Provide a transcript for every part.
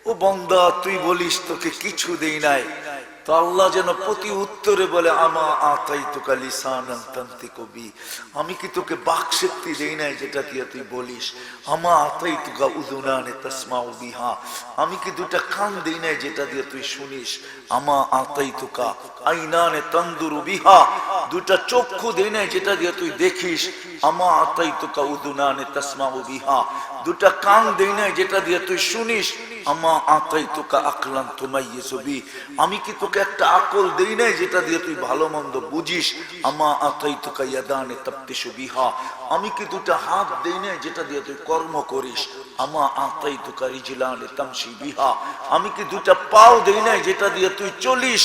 ও বান্দা তুই বলিস তোকে কিছু দেই নাই, তো আল্লাহ যেন প্রতি উত্তরে বলে আমা আতাইতুকা লিসানান তানতিকু বি, আমি কি তোকে বাক শক্তি দেই নাই যেটা দিয়ে তুই বলিস? আমা আতাইতুকা উযুনান তাসমাউ বিহা, আমি কি দুটা কান দেই নাই যেটা দিয়ে তুই শুনিস? আমা আতাইতুকা আইনান তানদুরু বিহা, দুটা চক্ষু দেই নাই যেটা দিয়ে তুই দেখিস? আমা আতাইতুকা উযুনান তাসমাউ বিহা, দুটা কান দেই নাই যেটা দিয়ে তুই শুনিস? আমা আতাইতুকা আকলান তুমাইয়িজু বি, আমি কি তোকে একটা আকল দেই নাই যেটা দিয়ে তুই ভালো মন্দ বুঝিস? আমা আতাইতুকা ইয়াদান তাবতিশু বিহা, আমি কি দুটা হাত দেই নাই যেটা দিয়ে তুই কর্ম করিস? আমা আতাইতুকা রিজলান তামশি বিহা, আমি কি দুটা পাও দেই নাই যেটা দিয়ে তুই চলিস?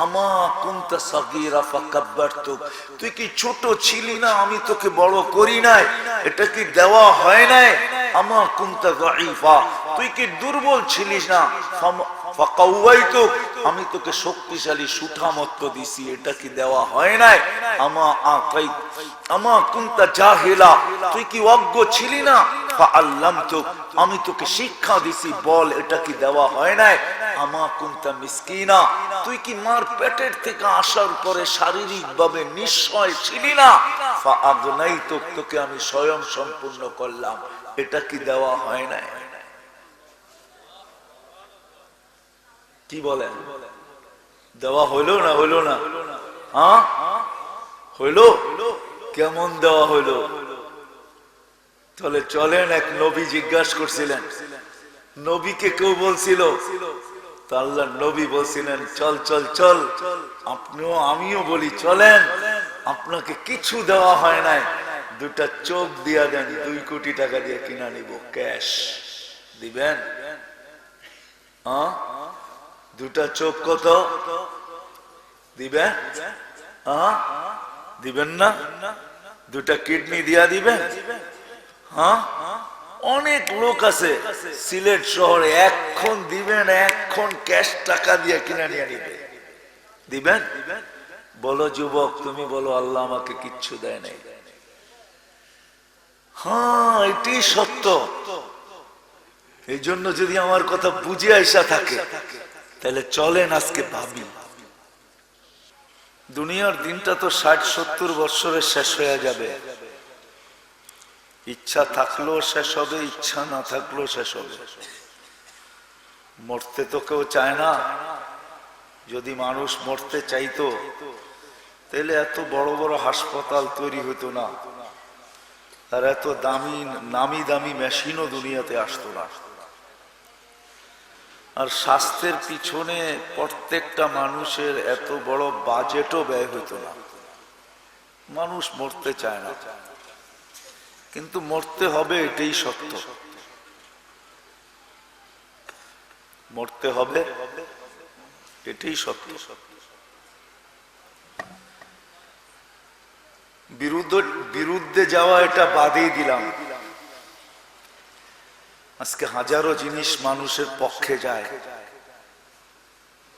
আমা কুনতা সাগীরা ফাকাব্বারতুক, তুই কি ছোট ছিলি না আমি তোকে বড় করি নাই? এটা কি দেওয়া হয় নাই? আমা কুনতা যায়ীফা, তুই কি দুর্বল ছিলিস না? ফাকাওয়াইতুক, আমি তোকে শক্তিশালী সুঠামত্ব দিছি, এটা কি দেওয়া হয় নাই? আমা কুনতা জাহিলা, তুই কি অজ্ঞ ছিলি না? ফাআল্লামতুক, আমি তোকে শিক্ষা দিছি, বল, এটা কি দেওয়া হয় নাই? আমা কুনতা মিসকিনা, তুই কি মার পেটের থেকে আসার পরে শারীরিক ভাবে নিঃস্বয় ছিলি না? ফাআগনাইতুক, তোকে আমি স্বয়ং সম্পূর্ণ করলাম, এটা কি দেওয়া হয় নাই? কি বলেন, দেওয়া হইলো না হইলো না? হ্যাঁ হইলো। কেমন দেওয়া হইলো? তাহলে চলেন, এক নবী জিজ্ঞাসা করছিলেন, নবীকে কেউ বলছিল, তো আল্লাহ নবী বলছিলেন চল চল চল, আপনিও আমিও বলি চলেন, আপনাকে কিছু দেওয়া হয় নাই, দুটা চোখ দিয়া দেন, 2 কোটি টাকা দিয়ে কিনা নিব, ক্যাশ দিবেন? হ্যাঁ, দুটা চোখ কত দিবেন? হ্যাঁ দিবেন না? দুটা কিডনি দিয়া দিবেন? হ্যাঁ, অনেক লোক আছে সিলেট শহরে, এখন দিবেন, এখন ক্যাশ টাকা দিয়ে কিনে নিয়ে নিবে, দিবেন? বলো যুবক, তুমি বলো আল্লাহ আমাকে কিচ্ছু দেয় নাই। হ্যাঁ, এটি সত্য। এই জন্য যদি আমার কথা বুঝে আইসা থাকে, তাহলে চলেন আজকে ভাবি, দুনিয়ার দিনটা তো 60-70 বছরে শেষ হয়ে যাবে, ইচ্ছা থাকলেও শেষ হবে, ইচ্ছা না থাকলেও শেষ হবে। মরতে তো কেউ চায় না। যদি মানুষ মরতে চাইতো তাহলে এত বড় বড় হাসপাতাল তৈরি হইতো না, আর এত নামি দামি মেশিনও দুনিয়াতে আসতো না, আর স্বাস্থ্যের পিছনে প্রত্যেকটা মানুষের এত বড় বাজেটও ব্যয় হইতো না। মানুষ মরতে চায় না, কিন্তু মরতে হবে, এটাই সত্য। মরতে হবে, এটাই সত্য। বিরুদ্ধে যাওয়া এটা বাদেই দিলাম, আজকে হাজারো জিনিস মানুষের পক্ষে যায়,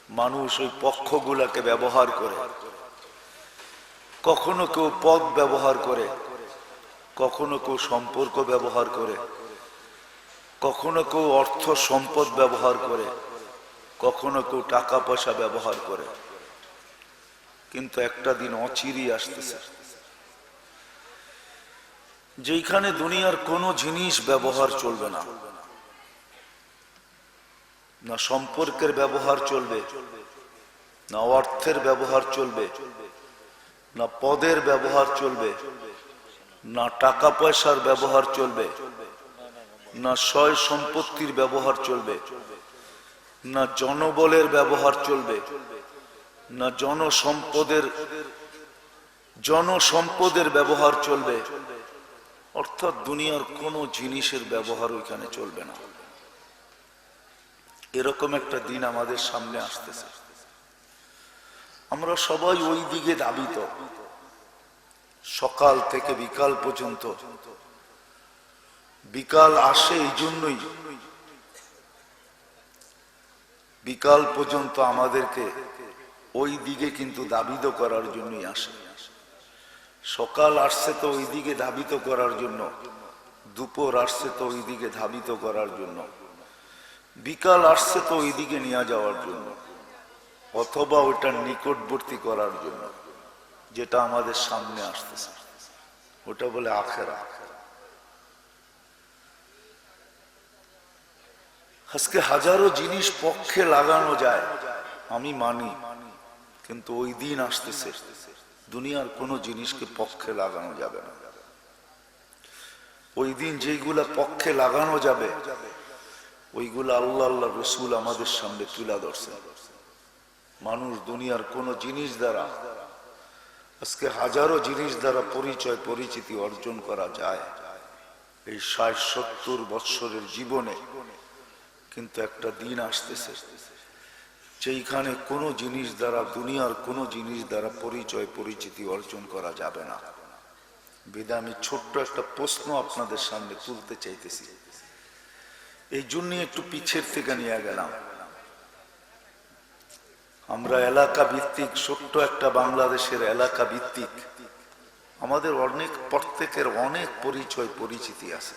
মানুষ ওই পক্ষগুলাকে ব্যবহার করে। কখনো কেউ পদ ব্যবহার করে, কখনো কেউ সম্পর্ক ব্যবহার করে, কখনো কেউ অর্থ সম্পদ ব্যবহার করে, কখনো কেউ টাকা পয়সা ব্যবহার করে। কিন্তু একটা দিন অচিরেই আসতেছে যেখানে দুনিয়ার কোনো জিনিস ব্যবহার চলবে না, না সম্পর্কের ব্যবহার চলবে, না অর্থের ব্যবহার চলবে, না পদের ব্যবহার চলবে, না টাকা পয়সার ব্যবহার চলবে, না সয় সম্পত্তির ব্যবহার চলবে, না জনবলের ব্যবহার চলবে, না জনসম্পদের ব্যবহার চলবে। অর্থাৎ দুনিয়ার কোন জিনিসের ব্যবহার ওইখানে চলবে না। এরকম একটা দিন আমাদের সামনে আসতেছে, আমরা সবাই ওই দিকে ধাবিত। সকাল থেকে বিকাল পর্যন্ত, বিকাল আসে এই জন্যই, বিকাল পর্যন্ত আমাদেরকে ওই দিকে কিন্তু ধাবিত করার জন্যই আসে। সকাল আসছে তো ওই দিকে ধাবিত করার জন্য, দুপুর আসছে তো ওই দিকে ধাবিত করার জন্য, বিকাল আসছে তো ওইদিকে নিয়ে যাওয়ার জন্য, অথবা ওইটা নিকটবর্তী করার জন্য, যেটা আমাদের সামনে আসতেছে, ওটা বলে আখেরা। আজকে হাজারো জিনিস পক্ষে লাগানো যায়, আমি মানি, কিন্তু ওই দিন আসতেছে দুনিয়ার কোনো জিনিসকে পক্ষে লাগানো যাবে না। ওই দিন যেগুলা পক্ষে লাগানো যাবে ওইগুলা আল্লাহ আল্লাহ রসুল আমাদের সামনে তুলে ধরছে। মানুষ দুনিয়ার কোনো জিনিস দ্বারা, আজকে হাজারো জিনিস দ্বারা পরিচয় পরিচিতি অর্জন করা যায় এই ৬০-৭০ বৎসরের জীবনে, কিন্তু একটা দিন আসতেছে যেইখানে কোনো জিনিস দ্বারা, দুনিয়ার কোনো জিনিস দ্বারা পরিচয় পরিচিতি অর্জন করা যাবে না। বিধায় আমি ছোট্ট একটা প্রশ্ন আপনাদের সামনে তুলতে চাইতেছি, এই জন্য একটু পিছের থেকে নিয়ে গেলাম। আমরা এলাকা ভিত্তিক, ছোট্ট একটা বাংলাদেশের এলাকা ভিত্তিক আমাদের অনেক, প্রত্যেকের অনেক পরিচয় পরিচিতি আছে,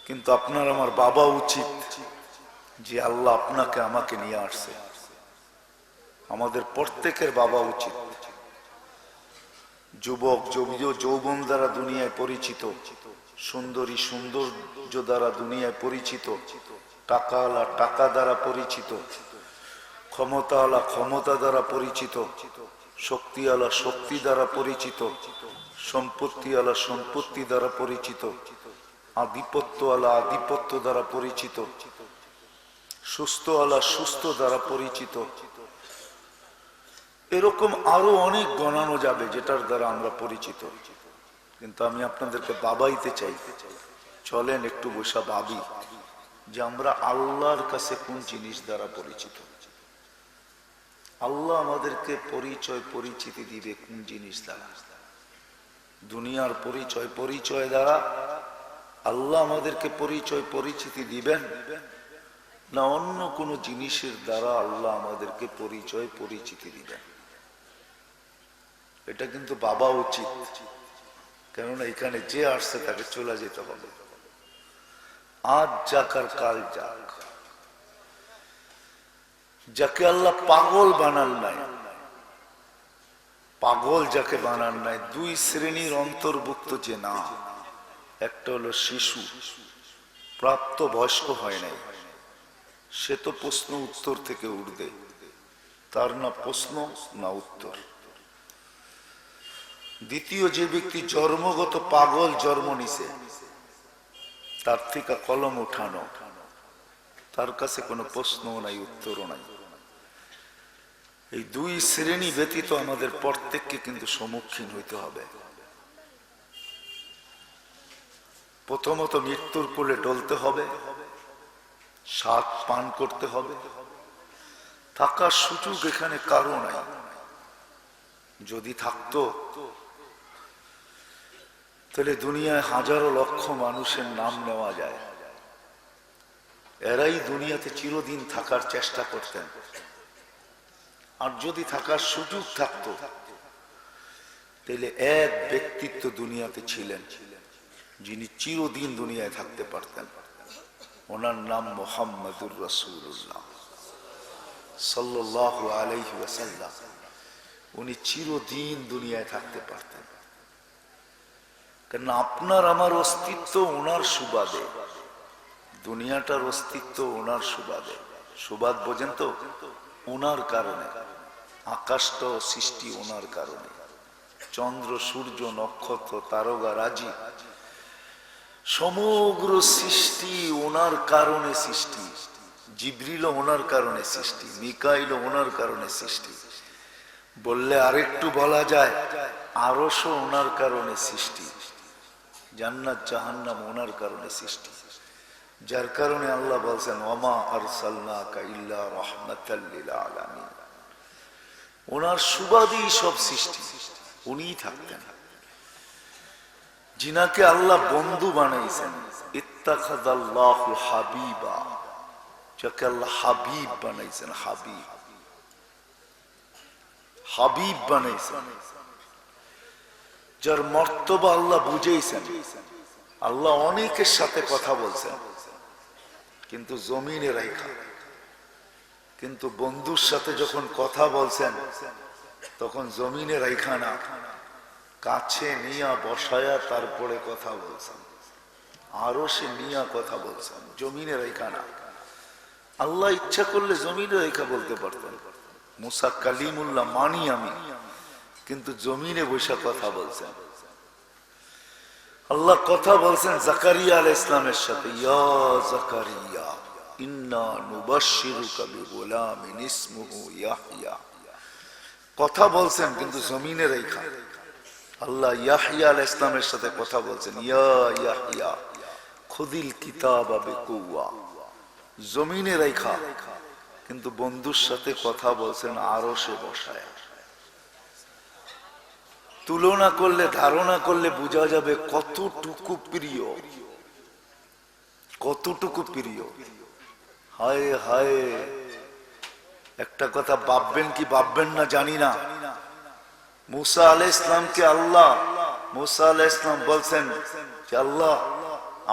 কিন্তু আপনার আমার বাবা উচিত যে আল্লাহ আপনাকে আমাকে নিয়ে আসছে, আমাদের প্রত্যেকের বাবা উচিত। যুবক যৌবন দ্বারা দুনিয়ায় পরিচিত, সুন্দরী সৌন্দর্য দ্বারা দুনিয়ায় পরিচিত, টাকাওয়ালা টাকা দ্বারা পরিচিত, ক্ষমতাওয়ালা ক্ষমতা দ্বারা পরিচিত, শক্তিওয়ালা শক্তি দ্বারা পরিচিত, সম্পত্তিওয়ালা সম্পত্তি দ্বারা পরিচিত, আধিপত্যওয়ালা আধিপত্য দ্বারা পরিচিত, সুস্থওয়ালা সুস্থ দ্বারা পরিচিত। এরকম আরো অনেক গণানো যাবে যেটার দ্বারা আমরা পরিচিত, কিন্তু আমি আপনাদেরকে বাবাইতে চাই। চলেন একটু বসা ভাবি যে আমরা আল্লাহর কাছে কোন জিনিস দ্বারা পরিচিত। আল্লাহ আমাদেরকে পরিচয় পরিচিতি দিবে কোন জিনিস দ্বারা? দুনিয়ার পরিচয় দ্বারা আল্লাহ আমাদেরকে পরিচয় পরিচিতি দিবেন, না অন্য কোন জিনিসের দ্বারা আল্লাহ আমাদেরকে পরিচয় পরিচিতি দিবেন? এটা কিন্তু বাবা উচিত, কেননা এখানে যে আসছে তাকে চলে যেতে হবে। আজ যাক আর কাল যাক। যাকে আল্লাহ পাগল বানান নাই, পাগল যাকে বানান নাই, দুই শ্রেণীর অন্তর্ভুক্ত যে না, একটা হলো শিশু, প্রাপ্ত বয়স্ক হয় নাই, সে তো প্রশ্ন উত্তর থেকে উঠবে, তার না প্রশ্ন না উত্তর। দ্বিতীয় যে ব্যক্তি জন্মগত পাগল জন্ম নিছে, তার থেকে কলম উঠানো, তার কাছে কোনো প্রশ্নও নাই উত্তরও নাই। এই দুই শ্রেণী ব্যতীত আমাদের প্রত্যেককে কিন্তু সম্মুখীন হইতে হবে। প্রথমত মৃত্যুর কোলে ডলতে হবে, স্বাদ পান করতে হবে, থাকার সুযোগ এখানে কারো নাই। যদি থাকতো তাহলে দুনিয়ায় হাজারো লক্ষ মানুষের নাম নেওয়া যায়, এরাই দুনিয়াতে চিরদিন থাকার চেষ্টা করতেন। আর যদি থাকার সুযোগ থাকতো তাহলে এক ব্যক্তিত্ব দুনিয়াতে ছিলেন যিনি চিরদিন দুনিয়ায় থাকতে পারতেন, ওনার নাম মুহাম্মদুর রাসূলুল্লাহ সাল্লাল্লাহু আলাইহি ওয়াসাল্লাম। উনি চিরদিন দুনিয়ায় থাকতে পারতেন, কারণ আপনার আমার অস্তিত্ব ওনার সুবাদে, দুনিয়াটার অস্তিত্ব ওনার সুবাদে। সুবাদ বোঝেন তো? ওনার কারণে। আকাশটা সৃষ্টি ওনার কারণে, চন্দ্র সূর্য নক্ষত্র তারকা রাজি সমগ্র সৃষ্টি ওনার কারণে সৃষ্টি। জিবরিল ওনার কারণে সৃষ্টি, মিকাইল ওনার কারণে সৃষ্টি। বললে আরেকটু বলা যায় আরশও ওনার কারণে সৃষ্টি, জান্নাত জাহান্নাম ওনার কারণে সৃষ্টি। যার কারণে আল্লাহ বলছেন ওমা আরসালনাকা ইল্লা রাহমাতাল লিল আলামিন। ওনার সুবাদেই সব সৃষ্টি, উনিই থাকতেন। যিনাকে আল্লাহ বন্ধু বানাইছেন, ইত্তাখাযাল্লাহু হাবিবা, যাকে আল্লাহ হাবিব বানাইছেন, হাবিব হাবিব বানাইছেন, যার মর্তবা আল্লাহ বুঝাইছেন। আল্লাহ অনেকের সাথে কথা বলছেন কিন্তু জমিনে রাইখা, কিন্তু বন্ধুর সাথে যখন কথা বলছেন তখন জমিনে রাইখা না, কাছে নিয়া বসায়া তারপরে কথা বলছেন, আরো সে নিয়া কথা বলছেন, জমিনে রাইখা না। আল্লাহ ইচ্ছা করলে জমিনে রেখা বলতে পারতেন, মুসা কালিমুল্লাহ মানি আমি, কিন্তু জমিনে বসে কথা বলছেন। আল্লাহ কথা বলছেন জাকারিয়া আলাইহিস সালামের সাথে, ইয়া জাকারিয়া ইন্না নুবাশশিরুকা বিগুলামিন ইসমুহু ইয়াহইয়া। কথা বলছেন কিন্তু জমিনে রেখা। আল্লাহ ইয়াহইয়া আলাইহিস সালামের সাথে কথা বলছেন, ইয়া ইয়াহইয়া খুযিল কিতাবা বিকুওয়া, জমিনে রেখা, কিন্তু বন্ধুর সাথে কথা বলছেন আরশে বসায়। তুলনা করলে, ধারণা করলে বোঝা যাবে কতটুকু প্রিয়, কতটুকু প্রিয়। হায় হায়, একটা কথা ভাববেন কি ভাববেন না জানি না, মুসা আলাইহিস সালামকে আল্লাহ, মুসা আলাইহিস সালাম বলছেন যে আল্লাহ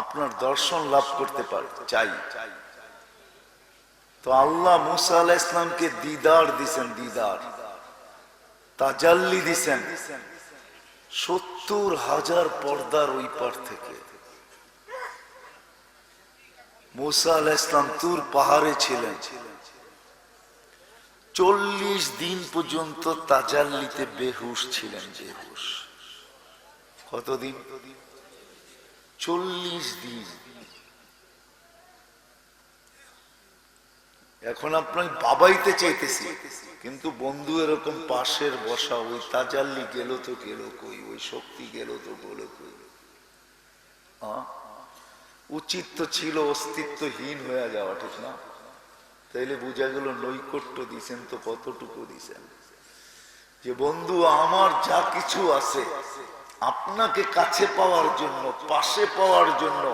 আপনার দর্শন লাভ করতে চাই। তো আল্লাহ মুসা আলাইহিস সালামকে দিদার দিছেন, দিদার তাজাল্লি দিছেন ৭০,০০০ পর্দার ওই পার থেকে। মুসা আলাইহিস সালাম তুর পাহাড়ে ছিলেন, ৪০ দিন পর্যন্ত তাজাল্লিতে বেহুশ ছিলেন, বেহুশ। কতদিন? ৪০ দিন। এখন আপনার বাবাইতে চাইতেছি, কিন্তু বন্ধু এরকম পাশের বসা, ওই তাজাল্লি গেল তো গেল কই, ওই শক্তি গেল তো বলে কই। উচিত তো ছিল অস্তিত্বহীন হয়ে যাওয়া, ঠিক না? তাইলে বোঝা গেল নৈকট্য দিছেন তো কতটুকু দিছেন, যে বন্ধু আমার যা কিছু আছে আপনাকে কাছে পাওয়ার জন্য, পাশে পাওয়ার জন্য,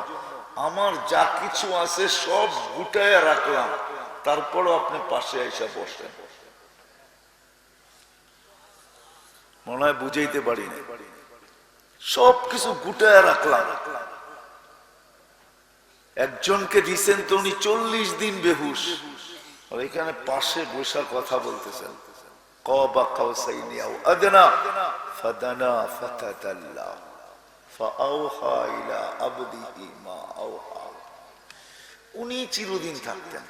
আমার যা কিছু আছে সব গুটায় রাখলাম, তারপরও আপনি পাশে এসে বসেন। মনে হয় বুঝাইতে পারি না, সবকিছু গুটায় রাখলাম। একজনকে দিছেন তো উনি ৪০ দিন বেহুশ, আর এখানে পাশে বসা কথা বলতেছেন। কবা কাউসাইনি আও আদনা ফাদানা ফাতাদাল্লা ফাআওহা ইলা আবদিহি মা আওহা। উনি চিরদিন থাকতেন,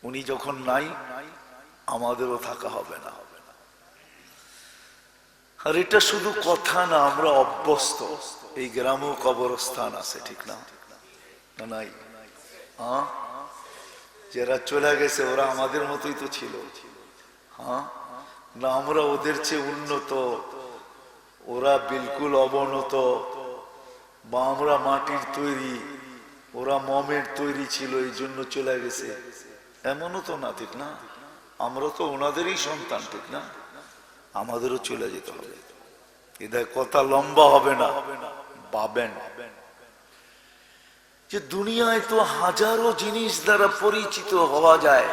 উনি যখন নাই আমাদেরও থাকা হবে না। আর এটা শুধু কথা না, আমরা অভ্যস্ত। এই গ্রামেও কবরস্থান আছে, ঠিক না? নাই? যারা চলে গেছে ওরা আমাদের মতোই তো ছিল, না আমরা ওদের চেয়ে উন্নত, ওরা বিলকুল অবনত, বা আমরা মাটির তৈরি, ওরা মমের তৈরি ছিল, এই জন্য চলে গেছে, এমনও তো না, ঠিক না? আমরা তো ওনাদেরই সন্তান, ঠিক না? আমাদেরও চলে যেতে হবে। এদের কথা লম্বা হবে না, পাবেন যে দুনিয়ায় তো হাজারো জিনিস দ্বারা পরিচিত হওয়া যায়,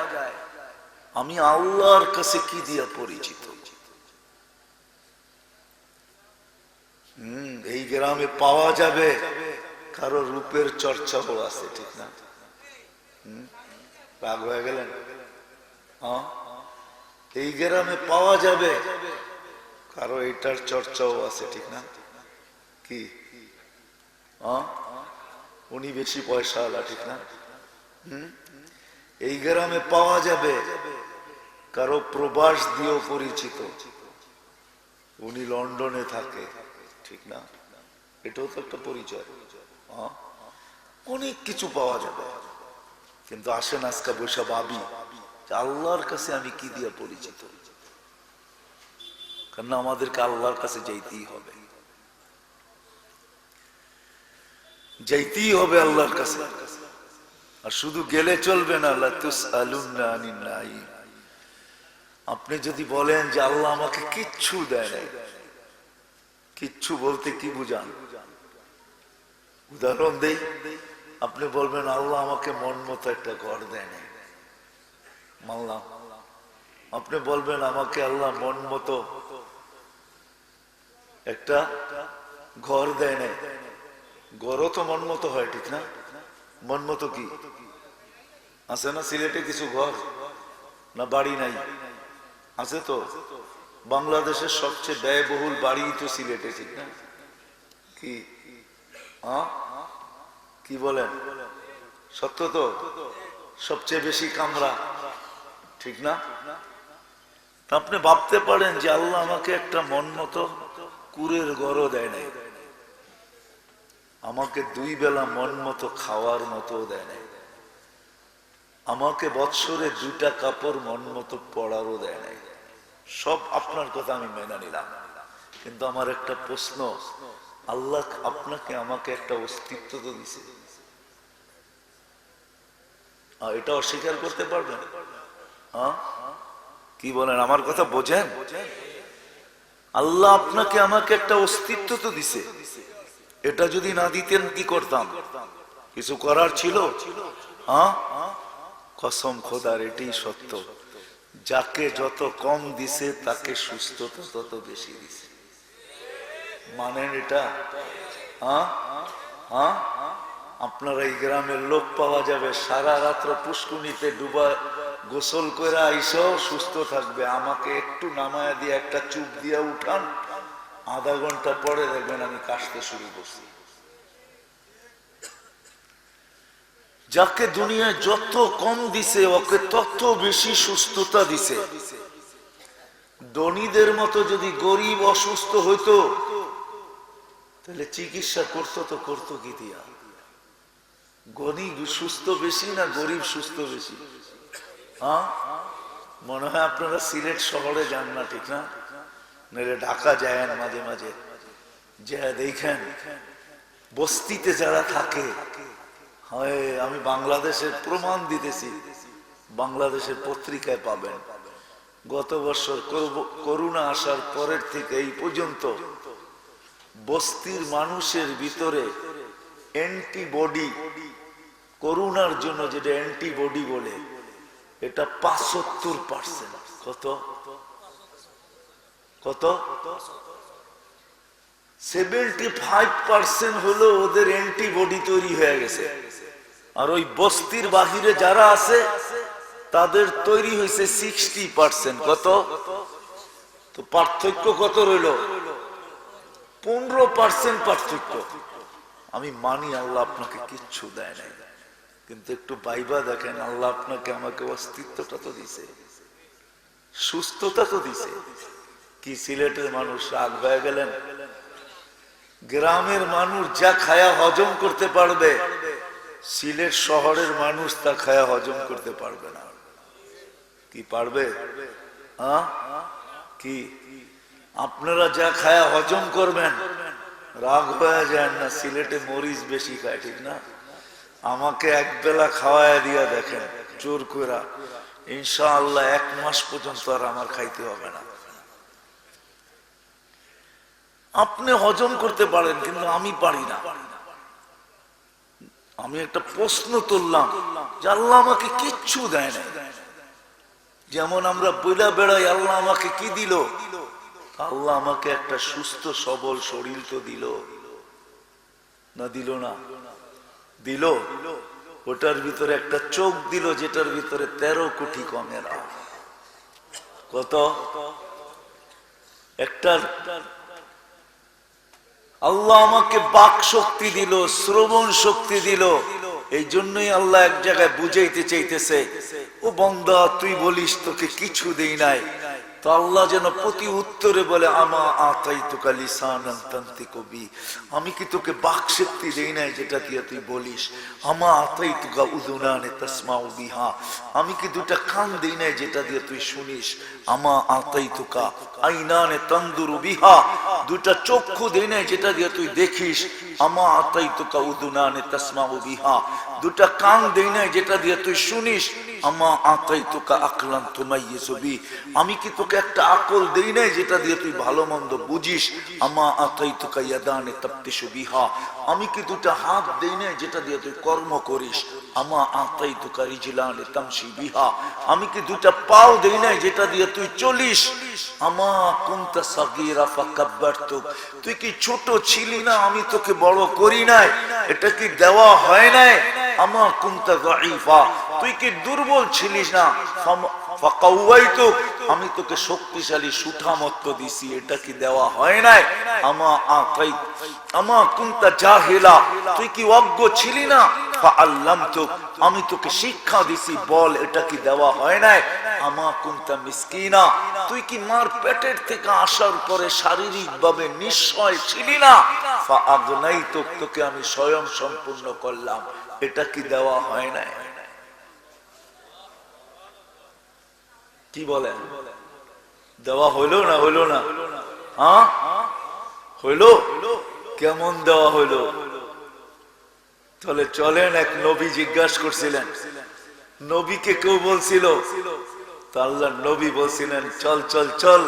আমি আল্লাহর কাছে কি দিয়া পরিচিত? এই গ্রামে পাওয়া যাবে কারো রূপের চর্চাও আছে, ঠিক না? রাগ হয়ে গেলেন? এই গ্রামে পাওয়া যাবে কারো এটার চর্চাও আছে, ঠিক না? কি উনি বেশি পয়সাওয়ালা, ঠিক না? এই গ্রামে পাওয়া যাবে কারো প্রবাস দিয়েও পরিচিত, উনি লন্ডনে থাকে, ঠিক না? এটাও তো একটা পরিচয়। অনেক কিছু পাওয়া যাবে, কিন্তু আসেন আজকে বসে ভাবি আল্লাহর কাছে আমি কি দিয়ে পরিচিত? কারণ আমাদেরকে আল্লাহর কাছে যাইতেই হবে, যাইতেই হবে আল্লাহর কাছে। আর শুধু গেলে চলবে না, লাতুসআলুন্না আনিন নাঈম। আপনি যদি বলেন যে আল্লাহ আমাকে কিচ্ছু দেয় নাই, কিচ্ছু বলতে কি বুঝান? উদাহরণ দেই, আপনি বলবেন আল্লাহ আমাকে মন মতো একটা ঘর দেয় নাই, মানলাম। আপনি বলবেন আমাকে আল্লাহ মন মতো একটা ঘর দেয় নাই, গড় তো মন মতো হয়, ঠিক না? মন মতো কি আছে না সিলেটে কিছু ঘর, না বাড়ি নাই? আছে তো। বাংলাদেশের সবচেয়ে ব্যয়বহুল বাড়ি তো সিলেটে, ঠিক না? কি কি বলেন? সত্য তো। সবচেয়ে বেশি কামরা, ঠিক না? আপনি ভাবতে পারেন যে আল্লাহ আমাকে একটা মন মতো কুরের ঘরও দেয় নাই, আমাকে 2 বেলা মন মতো খাওয়ার মতো দেয় নাই, আমাকে বৎসরে 2টা কাপড় মন মতো পড়ারও দেয় নাই। সব আপনার কথা আমি মেনে নিলাম, কিন্তু আমার একটা প্রশ্ন, আল্লাহ আপনাকে আমাকে একটা অস্তিত্ব তো দিছে, এটা অস্বীকার করতে পারবেন? কি বলেন, আমার কথা বোঝেন? আল্লাহ আপনাকে আমাকে একটা অস্তিত্ব তো দিছে, এটা যদি না দিতেন কি করতাম? কিছু করার ছিল? কসম খোদার, এটাই সত্য। যাকে যত কম দিছে তাকে সুস্থতা তত বেশি দিছে। মানেন এটা? আপনারা এই গ্রামের লোক পাওয়া যাবে সারা রাত্র পুষ্কুনিতে ডুবা গোসল করে আইসো সুস্থ থাকবে, আমাকে একটু নামায়া দিয়ে একটা চুপ দিয়া উঠান, আধা ঘন্টা পরে দেখবেন আমি কাশতে শুরু করছি। যাকে দুনিয়ায় যত কম দিছে ওকে তত বেশি সুস্থতা দিছে। ধনীদের মতো যদি গরিব অসুস্থ হইতো তাহলে চিকিৎসা করতো তো করতো কি দিয়া? গরিব সুস্থ বেশি না গরিব সুস্থ বেশি? মনে হয় আপনারা সিলেট শহরে যান না, ঠিক না? নাহলে ঢাকা যায় না মাঝে মাঝে, যা দেখেন বস্তিতে যারা থাকে। হয় আমি বাংলাদেশের প্রমাণ দিতেছি, বাংলাদেশের পত্রিকায় পাবেন। গত বছর করোনা আসার পরের থেকে এই পর্যন্ত বস্তির মানুষের ভিতরে অ্যান্টিবডি, করোনার জন্য যেটা অ্যান্টিবডি বলে, এটা 75%। কত কত 75% হলো ওদের অ্যান্টিবডি তৈরি হয়ে গেছে। আর ওই বস্তির বাহিরে যারা আছে তাদের তৈরি হয়েছে 60%। কত? তো পার্থক্য কত রইল? 15% পার্থক্য। আমি মানি আল্লাহ আপনাকে কিচ্ছু দেয় নাই, কিন্তু একটু বাইবা দেখেন, আল্লাহ আপনাকে আমাকে অস্তিত্বটা তো দিছে, সুস্থতা তো দিছে। কি সিলেটের মানুষ রাগ হয়ে গেলেন? গ্রামের মানুষ যা খায়া হজম করতে পারবে, সিলেট শহরের মানুষ তা খায়া হজম করতে পারবে না। কি পারবে? কি আপনারা যা খায়া হজম করবেন, রাগ হয়ে যায় না? সিলেটে মরিচ বেশি খায়, ঠিক না? আমাকে এক বেলা খাওয়ায় দিয়া দেখেন জোর কইরা, ইনশাআল্লাহ 1 মাস পর্যন্ত আর আমার খাইতে হবে না। আপনি হজম করতে পারেন, কিন্তু আমি পারি না। আমি একটা প্রশ্ন তুললাম যে আল্লাহ আমাকে কিচ্ছু দেয় না। যেমন আমরা বইলা বেড়াই আল্লাহ আমাকে কি দিল, আল্লাহ আমাকে একটা সুস্থ সবল শরীর তো দিল না? দিল না? দিল। ওটার ভিতরে একটা চোখ দিল যেটার ভিতরে 13 কোটি ক্যামেরা। কত? একটা আল্লাহ আমাকে বাক শক্তি দিল, শ্রবণ শক্তি দিল। এই জন্যই আল্লাহ এক জায়গায় বুঝাইতে চাইতেছে, ও বান্দা তুই বলিস তোকে কিছু দেই নাই, তো আল্লাহ যেন প্রতি উত্তরে বলে আমা আতাইতুকা লিসানান তানতিকু বি, আমি কি তোকে বাক শক্তি দেই নাই যেটা দিয়ে তুই বলিস? আমা আতাইতুকা উযুনান তাসমাউ বিহা, আমি কি 2টা কান দেই নাই যেটা দিয়ে তুই শুনিস? আমা আতাইতুকা আইনান তানদুরু বিহা, 2টা চক্ষু দেই নাই যেটা দিয়ে তুই দেখিস? আমা আতাইতুকা উযুনান তাসমাউ বিহা, 2টা কান দেই নাই যেটা দিয়ে তুই শুনিস? আমা আতাইতুকা আকলান তুমাইয়িজু বি, আমি কি তোকে তোকে একটা আকল দেই নাই যেটা দিয়ে তুই ভালো মন্দ বুঝিস? আমা আতাইতুকা ইয়াদানি তাবতিশু বিহা, আমি কি দুটা হাত দেই নাই যেটা দিয়ে তুই কর্ম করিস? আমা আতাইতুকা রিজলানি তামশি বিহা, আমি কি দুটা পাও দেই নাই যেটা দিয়ে তুই চলিস? আমা কুনতা সাগীরা ফাকাব্বারতুক, তুই কি ছোট ছিলি না আমি তোকে বড় করি নাই? এটা কি দেওয়া হয় নাই? আমা কুনতা যায়ীফা, তুই কি দুর্বল ছিলিস না? ফাকাওয়াইতুক, আমি তোকে শক্তিশালী সুঠামত্ব দিছি, এটা কি দেওয়া হয় নাই? আমা কুনতা জাহিলা, তুই কি অজ্ঞ ছিলি না? ফাআল্লামতুক, আমি তোকে শিক্ষা দিছি, বল, এটা কি দেওয়া হয় নাই? আমা কুনতা মিসকিনা, তুই কি মার পেটের থেকে আসার পরে শারীরিক ভাবে নিঃস্বয় ছিলি না? ফাআগনাইতুক, তোকে আমি স্বয়ং সম্পূর্ণ করলাম, এটা কি দেওয়া হয় নাই? কি বলেন, দেওয়া হইলো না হইলো না? হ্যাঁ হইলো। কেমন দেওয়া হইলো? তাহলে চলেন, এক নবী জিজ্ঞাসা করছিলেন, নবীকে কেউ বলছিল তো আল্লাহ নবী বলছিলেন, চল চল চল,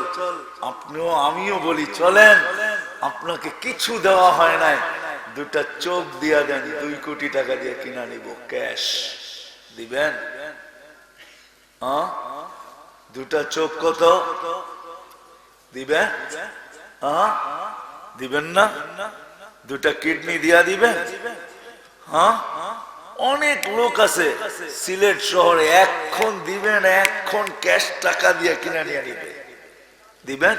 আপনিও আমিও বলি চলেন, আপনাকে কিছু দেওয়া হয় নাই, দুটা চোখ দিয়া দেন, 2 কোটি টাকা দিয়ে কিনা নিব, ক্যাশ দিবেন? হ্যাঁ, দুটা চোখ কত দিবেন? হ্যাঁ দিবেন না? দুটা কিডনি দিয়া দিবেন? হ্যাঁ, অনেক লোক আছে সিলেট শহরে, এখন দিবেন, এখন ক্যাশ টাকা দিয়ে কিনা নিয়ে নিবে, দিবেন?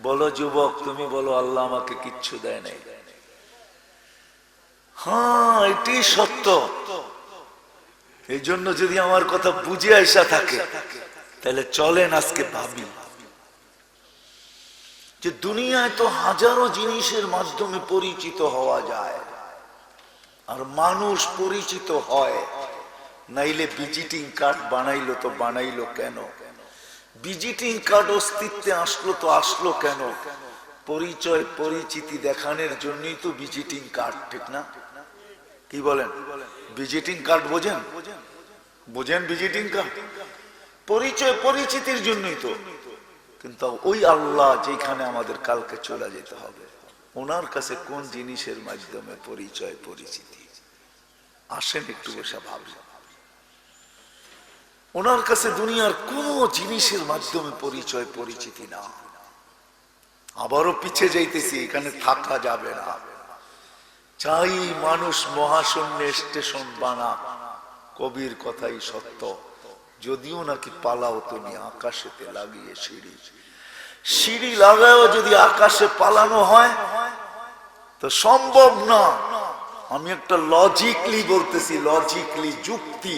বলো যুবক, তুমি বলো আল্লাহ আমাকে কিচ্ছু দেয় নাই। হ্যাঁ, এটি সত্য। এই জন্য যদি আমার কথা বুঝে আইসা থাকে, তাহলে চলেন আজকে ভাবি যে দুনিয়ায় তো হাজারো জিনিসের মাধ্যমে পরিচিত হওয়া যায়, আর মানুষ পরিচিত হয়, নাইলে ভিজিটিং কার্ড বানাইলো তো বানাইলো কেন? ভিজিটিং কার্ড অস্তিত্বে আসলো তো আসলো কেন? পরিচয় পরিচিতি দেখানোর জন্যই তো ভিজিটিং কার্ড, ঠিক না? কি বলেন? ভিজিটিং কার্ড বোঝেন? বোঝেন ভিজিটিং কার্ড? পরিচয় পরিচিতির জন্যই তো। কিন্তু ওই আল্লাহ যেখানে আমাদের কালকে চলে যেতে হবে, ওনার কাছে কোন জিনিসের মাধ্যমে পরিচয় পরিচিতি? আসেন একটু বসে ভাবি। ওনার কাছে দুনিয়ার কোন জিনিসের মাধ্যমে পরিচয় পরিচিতি না। আবারও পিছে যাইতেছি, এখানে থাকা যাবে না। চাই মানুষ মহাশূন্যে স্টেশন বানা, কবির কথাই সত্য। যদিও নাকি পালাও তুমি আকাশেতে লাগিয়ে সিঁড়ি, সিঁড়ি লাগাও যদি আকাশে পালানো হয় তো সম্ভব না। আমি একটা লজিকলি বলতেছি, লজিকলি, যুক্তি।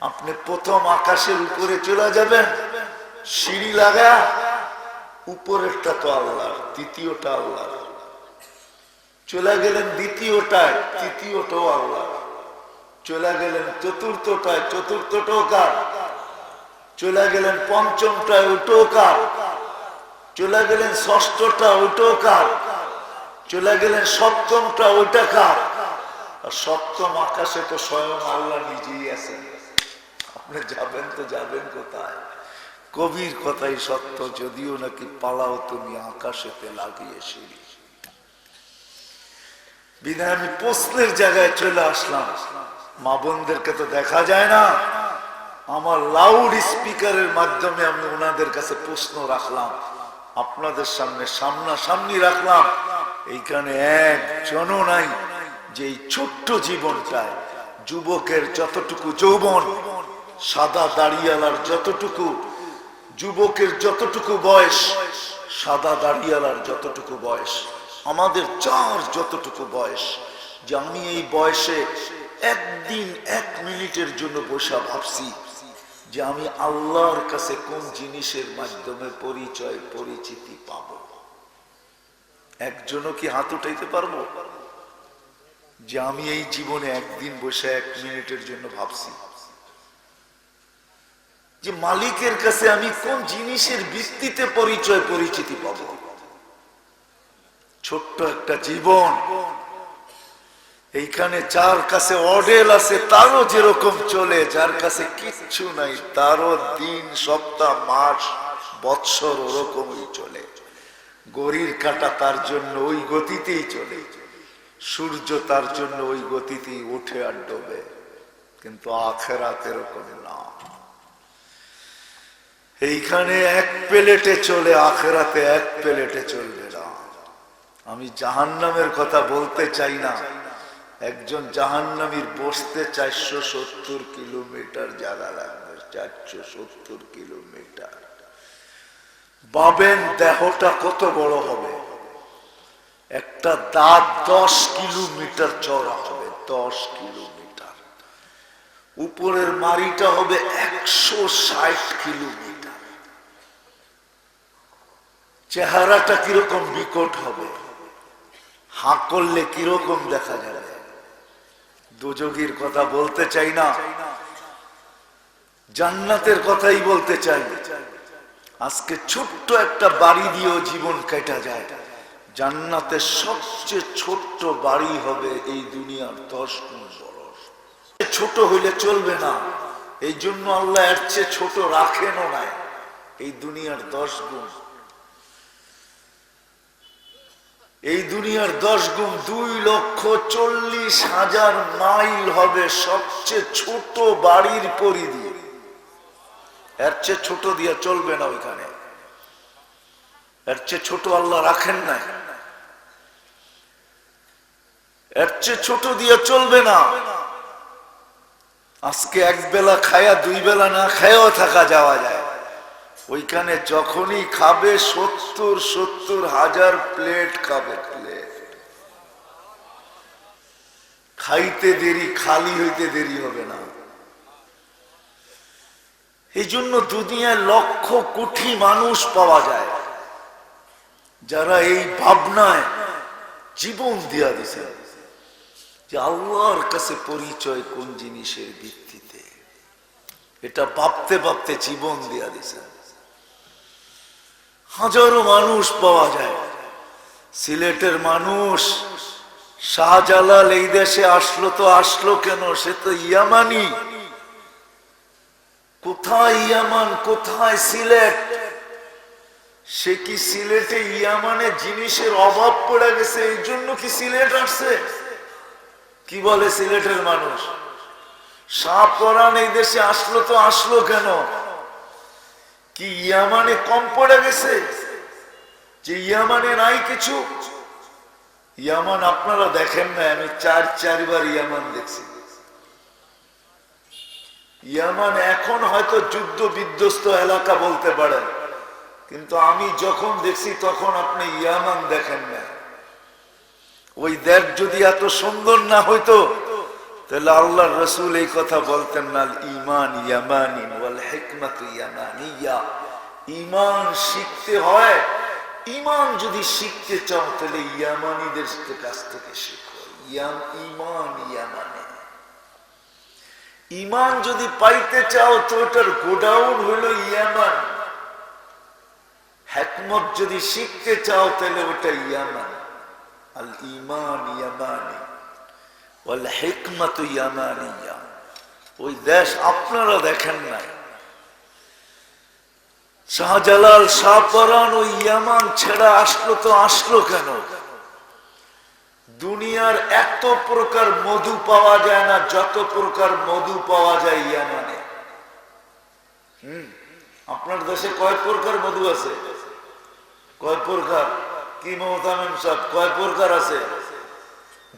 আপনি প্রথম আকাশের উপরে চলে যাবেন সিঁড়ি লাগা, উপরেরটা তো আল্লাহ, দ্বিতীয়টা আল্লাহ। চলে গেলেন দ্বিতীয়টায়, তৃতীয়টাও আল্লাহ। চলে গেলেন চতুর্থটায়, চতুর্থটাও কার? চলে গেলেন পঞ্চমটায়, ওটাও কার? চলে গেলেন ষষ্ঠটা, ওটাও কার? চলে গেলেন সপ্তমটা, ওইটা কার? আর সপ্তম আকাশে তো স্বয়ং আল্লাহ নিজেই আছেন। আপনি যাবেন তো যাবেন কোথায়? কবির কথাই সত্য, যদিও নাকি পালাও তুমি আকাশেতে লাগিয়ে সিঁড়ি। বিধায় আমি প্রশ্নের জায়গায় চলে আসলাম। মা বোনদেরকে তো দেখা যায় না, আমার লাউড স্পিকারের মাধ্যমে আমি ওনাদের কাছে প্রশ্ন রাখলাম, আপনাদের সামনে সামনাসামনি রাখলাম। এইখানে একজনও নাই যে এই ছোট্ট জীবনটায়, যুবকের যতটুকু যৌবন, সাদা দাড়িয়ালার যতটুকু, যুবকের যতটুকু বয়স, সাদা দাড়িয়ালার যতটুকু বয়স, আমাদের যার যতটুকু বয়স, যে আমি এই বয়সে একদিন 1 মিনিটের জন্য বসে ভাবছি যে আমি আল্লাহর কাছে কোন জিনিসের মাধ্যমে পরিচয় পরিচিতি পাব। একজনও কি হাত উঠাইতে পারবো যে আমি এই জীবনে একদিন বসে 1 মিনিটের জন্য ভাবছি যে মালিকের কাছে আমি কোন জিনিসের ভিত্তিতে পরিচয় পরিচিতি পাব? ছোট্ট একটা জীবন, এইখানে যার কাছে অডেল আছে তারও যেরকম চলে, যার কাছে কিচ্ছু নাই তারও দিন, সপ্তাহ, মাস, বৎসর ওরকমই চলে, ঘড়ির কাঁটা তার জন্য ওই গতিতেই চলে, সূর্য তার জন্য ওই গতিতেই উঠে আর ডোবে। কিন্তু আখিরাত এরকম না, এইখানে এক প্লেটে চলে, আখিরাতে এক প্লেটে চলবে না। আমি জাহান্নামের কথা বলতে চাই না, একজন জাহান্নামীর বসতে 470 কিলোমিটার জায়গা লাগবে, 470 কিলোমিটার। ভাবেন দেহটা কত বড় হবে, একটা দাঁত 10 কিলোমিটার চওড়া হবে, 10 কিলোমিটার। উপরের মাড়িটা হবে 160 কিলোমিটার। চেহারাটা কিরকম বিকট হবে, হাঁ করলে কিরকম দেখা যাবে। দোজখের কথা বলতে চাই না, জান্নাতের কথাই বলতে চাই। আজকে ছোট্ট একটা বাড়ি দিয়েও জীবন কেটে যায়, জান্নাতের সবচেয়ে ছোট্ট বাড়ি হবে এই দুনিয়ার 10 গুণ বড়। ছোট হইলে চলবে না, এই জন্য আল্লাহ এর চেয়ে ছোট রাখেনও না, এই দুনিয়ার 10 গুণ। এই দুনিয়ার 10 গুণ 2,40,000 মাইল হবে সবচেয়ে ছোট বাড়ির পরিধি। এর চেয়ে ছোট দিয়ে চলবে না, ওইখানে এর চেয়ে ছোট আল্লাহ রাখেন না, এর চেয়ে ছোট দিয়ে চলবে না। আজকে এক বেলা খায়া 2 বেলা না খায়াও থাকা যাওয়া যায়, ওইখানে যখনই খাবে 70,000 প্লেট খাবে, প্লেট। খাইতে দেরি, খালি হইতে দেরি হবে না। এই জন্য দুনিয়ায় লক্ষ কোটি মানুষ পাওয়া যায় যারা এই ভাবনায় জীবন দিয়া দিছে যে আল্লাহর কাছে পরিচয় কোন জিনিসের ভিত্তিতে, এটা ভাবতে ভাবতে জীবন দিয়া দিছে। হাজারো মানুষ পাওয়া যায়। সিলেটের মানুষ শাহজালাল এই দেশে আসলো তো আসলো কেন, সে তো ইয়ামানি। কোথায় ইয়ামান, কোথায় সিলেট? সে কি সিলেটে ইয়ামানে জিনিসের অভাব পড়ে গেছে এই জন্য কি সিলেট আসছে? কি বলে সিলেটের মানুষ? শাহপরান এই দেশে আসলো তো আসলো কেন? কি ইয়ামানে কম পড়ে গেছে যে ইয়ামানে নাই কিছু? ইয়ামান আপনারা দেখেন না, আমি 4-4বার ইয়ামান দেখছি। ইয়ামান এখন হয়তো যুদ্ধ বিধ্বস্ত এলাকা বলতে পারেন, কিন্তু আমি যখন দেখছি তখন আপনি ইয়ামান দেখেন না। ওই দেশ যদি এত সুন্দর না হইতো তাহলে আল্লাহর রাসূল এই কথা বলতেন না, ঈমান ইয়ামানি ওয়াল হিকমাতু ইয়ামানিয়া। ঈমান শিখতে হয়, ঈমান যদি শিখতে চাও তাহলে ইয়ামানিদের কাছ থেকে শিখো। ঈমান ইয়ামানি। ঈমান যদি পাইতে চাও তো এটার গোডাউন হলো ইয়ামান। হিকমত যদি শিখতে চাও তাহলে ওটা ইয়ামান। আল ঈমান ইয়ামানি ওয়াল হিকমাতু ইয়ামানিয়া। ওই দেশ আপনারা দেখেন না। শাহজালাল শাহপরান ওই ইয়ামান ছেড়ে আসলো তো আসলো কেন? দুনিয়ার এত প্রকার মধু পাওয়া যায় না যত প্রকার মধু পাওয়া যায় ইয়ামানে। আপনার দেশে কয় প্রকার মধু আছে? কয় প্রকার? কি মোহতামিম সাহেব, কয় প্রকার আছে?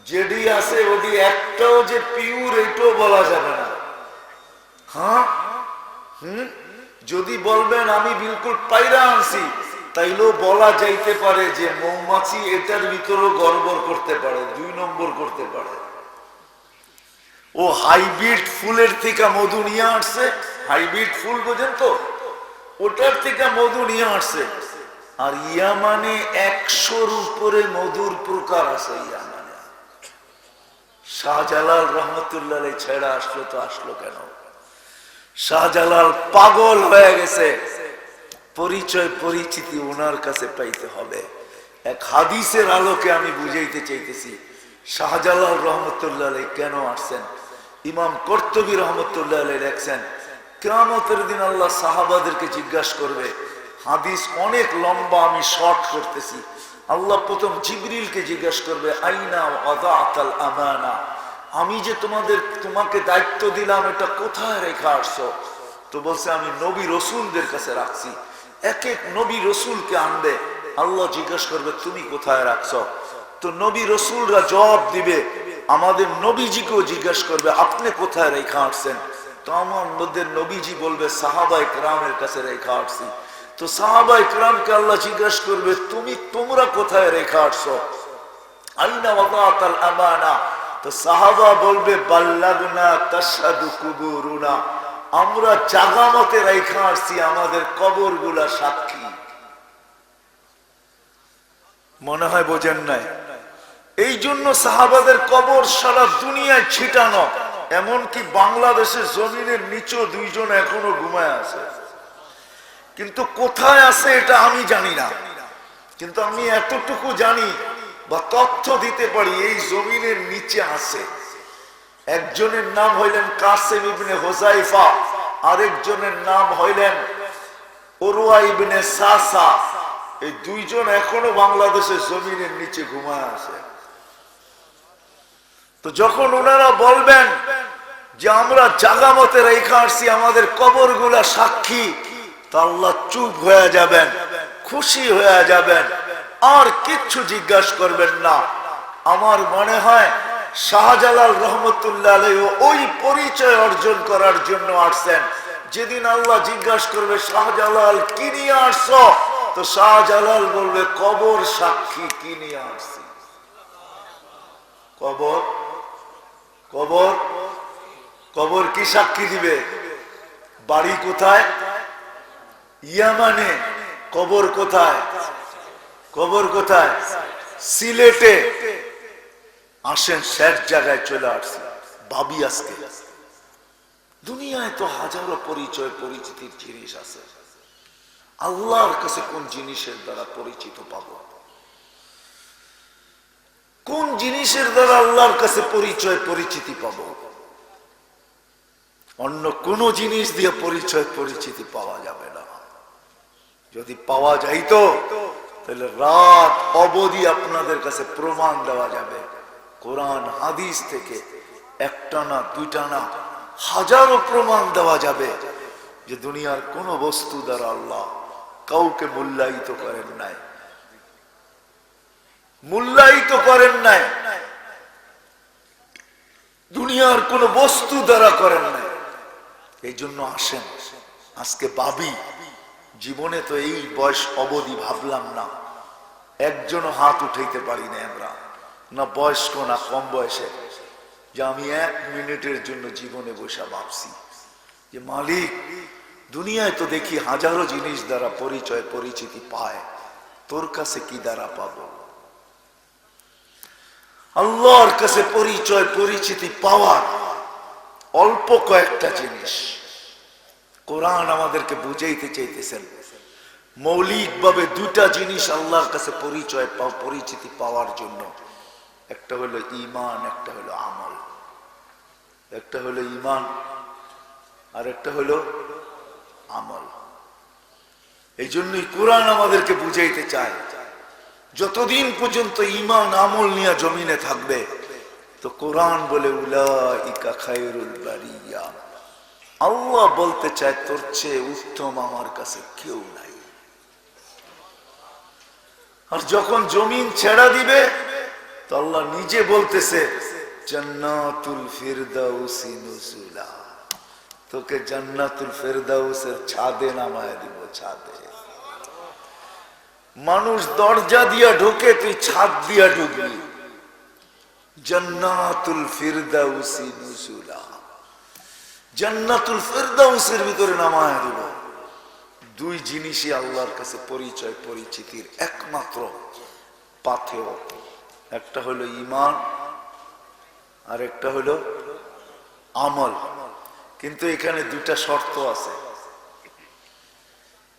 যেডি আছে ওডি একটাও যে পিওর এটাও বলা যাবে না। হ্যাঁ, যদি বলবেন আমি বিলকুল পাইরা আনছি, তাইলেও বলা যাইতে পারে যে মৌমাছি এটার ভিতরেও গড়বড় করতে পারে, 2 নম্বর করতে পারে। ও হাইব্রিড ফুলের থেকে মধু নিয়ে আসছে। হাইব্রিড ফুল বোঝেন তো, ওটার থেকে মধু নিয়ে আসছে। আর ইয়ামানে 100-র উপরে মধুর প্রকার আছে ইয়ামানে। শাহজালাল রহমতুল্লাহ ছেড়ে আসলো তো আসলো কেন? শাহজালাল পাগল হয়ে গেছে। পরিচয় পরিচিতি ওনার কাছে পাইতে হবে। এক হাদিসের আলোকে আমি বুঝাইতে চাইতেছি শাহজালাল রহমতুল্লাহ কেন আসছেন। ইমাম কর্তুবী রহমতুল্লাহ লেখছেন, কিয়ামতের দিন আল্লাহ সাহাবাদেরকে জিজ্ঞাসা করবে, হাদিস অনেক লম্বা, আমি শর্ট করতেছি। আল্লাহ প্রথম জিবরিলকে জিজ্ঞাসা করবে, আইনা ওয়াদাতাল আমানা, আমি যে তোমাকে দায়িত্ব দিলাম এটা কোথায় রেখে আসছো? তো বলছে আমি নবী রসুলদের কাছে রাখছি। এক এক নবী রসুলকে আনবে, আল্লাহ জিজ্ঞাসা করবে তুমি কোথায় রাখছো? তো নবী রসুলরা জবাব দিবে, আমাদের নবীজিকেও জিজ্ঞাসা করবে আপনি কোথায় রেখে আসছেন? তো আমার মধ্যে নবীজি বলবে সাহাবায়ে কেরামের কাছে রেখে আসছি। তো সাহাবায়ে কেরামকে আল্লাহ জিজ্ঞাসা করবে তোমরা কোথায় রেখে আসছো? আইনা ওয়াদাতাল আমানা। তো সাহাবা বলবে বাল্লাগনা তাশহাদু কুবুরুনা, আমরা জাগা মতে রেখে আসছি, আমাদের কবরগুলা সাক্ষী। মনে হয় বোঝেন নাই? এই জন্য সাহাবাদের কবর সারা দুনিয়ায় ছিটানো, এমনকি বাংলাদেশের জমিনের নিচেও দুইজন এখনো ঘুমায় আছে। কিন্তু কোথায় আছে এটা আমি জানি না, কিন্তু আমি এতটুকু জানি বা তথ্য দিতে পারি এই জমিনের নিচে আছে। একজনের নাম হইলেন কাসেম ইবনে হুযায়ফা, আরেকজনের নাম হইলেন উরওয়া ইবনে সাসা। এই দুইজন এখনো বাংলাদেশের জমিনের নিচে ঘুমায় আছে। তো যখন ওনারা বলবেন যে আমরা জাগা মতে রেখে আসছি, আমাদের কবরগুলা সাক্ষী, তো আল্লাহ চুপ হয়ে যাবেন, খুশি হয়ে যাবেন, আর কিচ্ছু জিজ্ঞাসা করবেন না। আমার মনে হয় শাহজালাল রহমতুল্লাহ আলাইহি ওই পরিচয় অর্জন করার জন্য আসছেন। যেদিন আল্লাহ জিজ্ঞাসা করবে শাহজালাল কি নিয়ে আসছো, তো শাহজালাল বলবে কবর সাক্ষী কি নিয়ে আসছি। কবর কবর কবর কি সাক্ষী দিবে? বাড়ি কোথায়? ইয়ামানে। কবর কোথায়? কবর কোথায়? সিলেটে। আসেন শেষ জায়গায় চলে আসছি, ভাবি আজকে দুনিয়ায় তো হাজারো পরিচয় পরিচিতির জিনিস আছে, আল্লাহর কাছে কোন জিনিসের দ্বারা পরিচিত পাব? কোন জিনিসের দ্বারা আল্লাহর কাছে পরিচয় পরিচিতি পাব? অন্য কোন জিনিস দিয়ে পরিচয় পরিচিতি পাওয়া যাবে না। যদি পাওয়া যাইতো তাহলে রাত অবধি আপনাদের কাছে প্রমাণ দেওয়া যাবে, কোরআন হাদিস থেকে একটা না দুইটা না হাজারো প্রমাণ দেওয়া যাবে যে দুনিয়ার কোন বস্তু দ্বারা আল্লাহ কাউকে মূল্যায়িত করেন নাই, মূল্যায়িত করেন নাই, দুনিয়ার কোন বস্তু দ্বারা করেন নাই। এই জন্য আসেন আজকে ভাবি, জীবনে তো এই বয়স অবধি ভাবলাম না, একজনও হাত উঠাইতে পারি না আমরা, না বয়স্ক না কম বয়সে, যে আমি 1 মিনিটের জন্য জীবনে বসে ভাবছি যে মালিক দুনিয়ায় তো দেখি হাজারো জিনিস দ্বারা পরিচয় পরিচিতি পায়, তোর কাছে কি দ্বারা পাবো? আল্লাহর কাছে পরিচয় পরিচিতি পাওয়ার অল্প কয়েকটা জিনিস কোরআন আমাদেরকে বুঝাইতে চাইতেছেন। মৌলিক ভাবে দুটা জিনিস আল্লাহর কাছে পরিচয় পরিচিতি পাওয়ার জন্য, একটা হলো ঈমান, একটা হলো আমল। একটা হলো ঈমান আর একটা হলো আমল। এই জন্যই কোরআন আমাদেরকে বুঝাইতে চায় যতদিন পর্যন্ত ঈমান আমল নিয়ে জমিনে থাকবে, তো কোরআন বলে উলাইকা খায়রুল বারিয়া, আল্লাহ বলতে চায় তোর চেয়ে উত্তম আমার কাছে কেউ নাই। আর যখন জমিন ছেড়া দিবে তো আল্লাহ নিজে বলতেছে জান্নাতুল ফিরদাউসি নুজুলা, তোকে জান্নাতুল ফিরদাউসের ছাদে নামায় দিব, ছাদে। মানুষ দরজা দিয়া ঢোকে, তুই ছাদ দিয়া ঢুকবি। জান্নাতুল ফিরদাউসি নুজুলা, জান্নাতুল ফিরদাউসের ভিতরে নামায় দিব। দুই জিনিসই আল্লাহর কাছে পরিচয় পরিচিতির একমাত্র পাথেয়, একটা হলো ঈমান আর একটা হলো আমল। কিন্তু এখানে দুটা শর্ত আছে।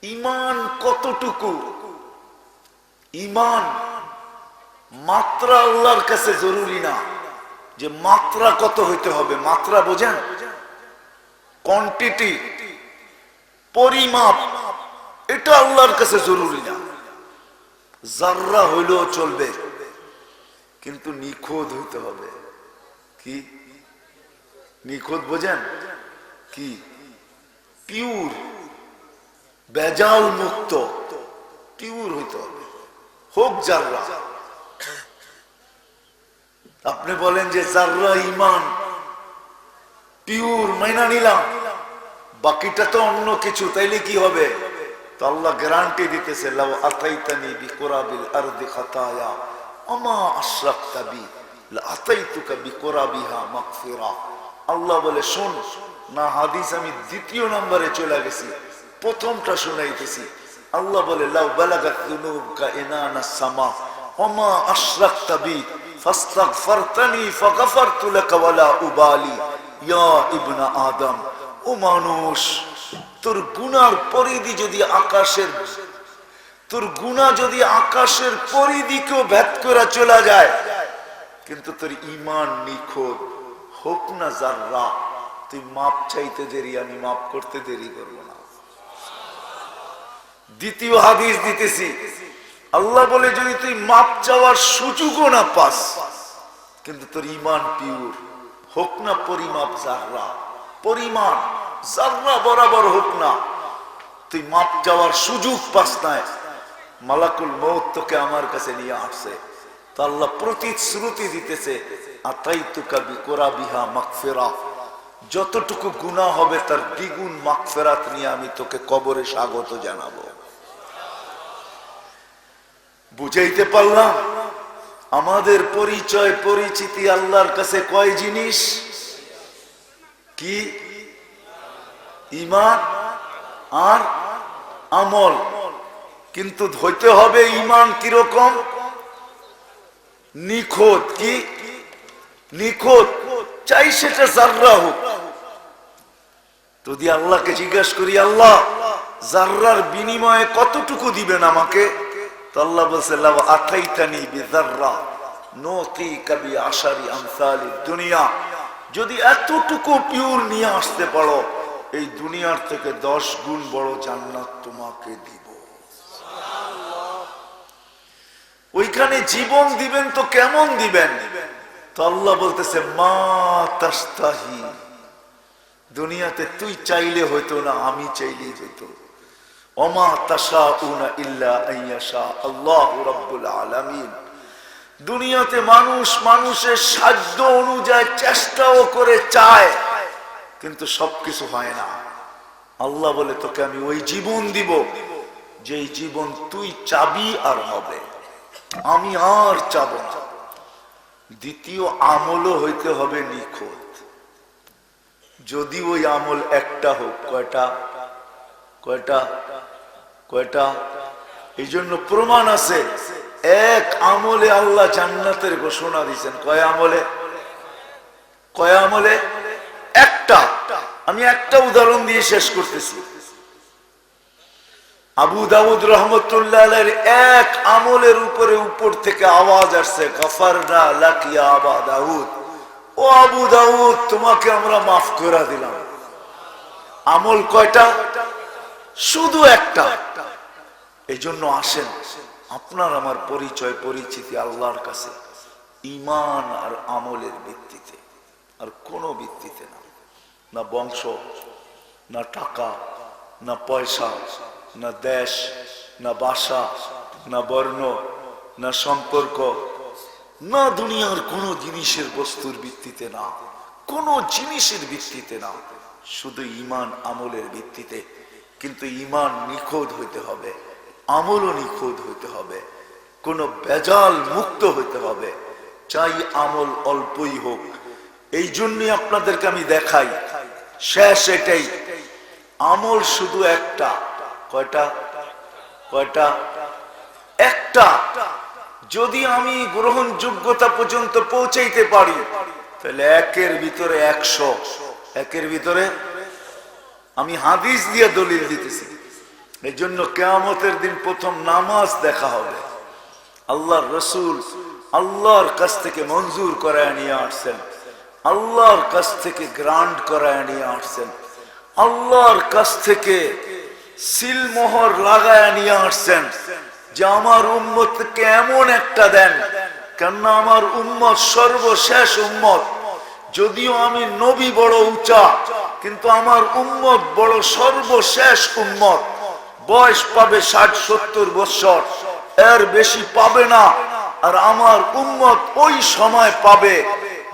ঈমান কতটুকু? ঈমান মাত্রা আল্লাহর কাছে জরুরি না, যে মাত্রা কত হইতে হবে। মাত্রা বোঝেন? কোয়ান্টিটি, পরিমাপ। এটা আল্লাহর কাছে জরুরি না। জাররা হইলেও চলবে, কিন্তু নিখোঁজ হইতে হবে। কি নিখোঁজ বোঝেন? কি পিওর, বেজাল মুক্ত, পিওর হইতে হবে, হোক জাররা। আপনি বলেন যে জাররা ঈমান পিওর, মাইনা নিলাম, বাকিটা তো অন্য কিছু, তাইলে কি হবে? তো আল্লাহ গ্যারান্টি দিতেছে, লাউ আতাইতানি বিকুরাবিল আরদি খাতায়া আমা আশরাকতা বি লা আতাইতুকা বিকুরাবিহা মাগফিরা। আল্লাহ বলে শোন না, হাদিস আমি দ্বিতীয় নম্বরে চলে গেছি, প্রথমটা শুনাইতেছি। আল্লাহ বলে লাউ বালাগাত যুনুবকা ইনানাস সামা আমা আশরাকতা বি ফাস্তাগফারতানি ফাগফারতু লাকা ওয়ালা উবালি ইয়া ইবনা আদম। ও মানুষ, তোর গুনার পরিধি যদি আকাশের, তোর গুনাহ যদি আকাশের পরিধিকেও ভেদ করে চলে যায়, কিন্তু তোর ঈমান নিখোঁজ, হোক না জাররা, তুই মাপ চাইতে দেরি, আমি মাপ করতে দেরি করবো না। দ্বিতীয় হাদিস দিতেছি, আল্লাহ বলে যদি তুই মাপ চাওয়ার সুযোগও না পাস, কিন্তু তোর ঈমান পিওর, হোক না পরিমাপ জাররা, পরিমাণ জাররা বরাবর হোক না, তুই মাপ চাওয়ার সুযোগ পাস নাই, মালাকুল মউত তোকে আমার কাছে নিয়ে আসছে। তো আল্লাহ প্রতিশ্রুতি দিতেছে, আতাইতুকা বিকুরাবিহা মাগফিরা, যতটুকু গুনাহ হবে তার দ্বিগুণ মাগফিরাত নিয়ে আমি তোকে কবরে স্বাগত জানাবো। বুঝাইতে পারলাম? আমাদের পরিচয় পরিচিতি আল্লাহর কাছে কয় জিনিস? কি? ঈমান আর আমল। কিন্তু হইতে হবে ঈমান কিরকম? নিখোঁজ। কি নিখোঁজ? চাই সেটা জাররা হোক। যদি আল্লাহকে জিজ্ঞাসা করি, আল্লাহ জাররার বিনিময়ে কতটুকু দিবেন আমাকে? তো আল্লাহ বলছে, লাউ আতাইতানি বিযাররা নুতিকা বিআশারি আমসালিদ দুনিয়া, যদি এতটুকু পিওর নিয়ে আসতে পারো, এই দুনিয়ার থেকে 10 গুণ বড় জান্নাত তোমাকে দিব। ওইখানে জীবন দিবেন তো কেমন দিবেন? তো আল্লাহ বলতেছে, মা তাস্তাহি, দুনিয়াতে তুই চাইলে হইতো না, আমি চাইলেই হইতো। ওমা তাশাউনা ইল্লা আইয়াশা আল্লাহু রাব্বুল আলামিন। দুনিয়াতে মানুষ মানুষের সাধ্য অনুযায়ী চেষ্টাও করে চায়, কিন্তু সবকিছু হয় না। আল্লাহ বলে, তোকে আমি ওই জীবন দিব যেই জীবন তুই চাবি আর হবে, আমি আর চাব না। দ্বিতীয় আমলও হইতে হবে নিখোঁজ। যদি ওই আমল একটা হোক, কয়টা? কয়টা? কয়টা? এই জন্য প্রমাণ আছে, এক আমলে আল্লাহ জান্নাতের ঘোষণা দিয়েছেন। কয় আমলে? কয় আমলে? একটা। আমি একটা উদাহরণ দিয়ে শেষ করতেছি। আবু দাউদ রহমতুল্লাহ আলাইহির এক আমলের উপরে উপর থেকে আওয়াজ আসছে, গফারনা লাক ইয়া আবা দাউদ, ও আবু দাউদ তোমাকে আমরা মাফ করে দিলাম। আমল কয়টা? শুধু একটা। এই জন্য আসেন, আপনার আমার পরিচয় পরিচিতি আল্লাহর কাছে ঈমান আর আমলের ভিত্তিতে, আর কোনো ভিত্তিতে না। না বংশ, না টাকা, না পয়সা, না দেশ, না ভাষা, না বর্ণ, না সম্পর্ক, না দুনিয়ার কোনো জিনিসের বস্তুর ভিত্তিতে না, কোনো জিনিসের ভিত্তিতে না, শুধু ঈমান আমলের ভিত্তিতে। কিন্তু ঈমান নিখোঁজ হইতে হবে, আমলও নিখোঁজ হইতে হবে, কোনো বেজাল মুক্ত হইতে হবে, চাই আমল অল্পই হোক। এই জন্যই আপনাদেরকে আমি দেখাই, শেষ এটাই, আমল শুধু একটা। কয়টা? কয়টা? একটা। যদি আমি গ্রহণযোগ্যতা পর্যন্ত পৌঁছাইতে পারি, তাহলে একের ভিতরে 100, একের ভিতরে। আমি হাদিস দিয়ে দলিল দিতেছি। এই জন্য কিয়ামতের দিন প্রথম নামাজ দেখা হবে। আল্লাহর রাসূল আল্লাহর কাছ থেকে মঞ্জুর করায় নিয়ে আসছেন, আল্লাহর কাছ থেকে গ্রান্ট করায় নিয়ে আসছেন, আল্লাহর কাছ থেকে সিলমোহর লাগায়া নিয়ে আসছেন যে আমার উম্মতকে এমন একটা দেন, কেননা আমার উম্মত সর্বশেষ উম্মত। যদিও আমি নবী বড় উঁচা, কিন্তু আমার উম্মত বড় সর্বশেষ উম্মত। বয়স পাবে 60-70 বছর, এর বেশি পাবে না। আর আমার উম্মত ওই সময় পাবে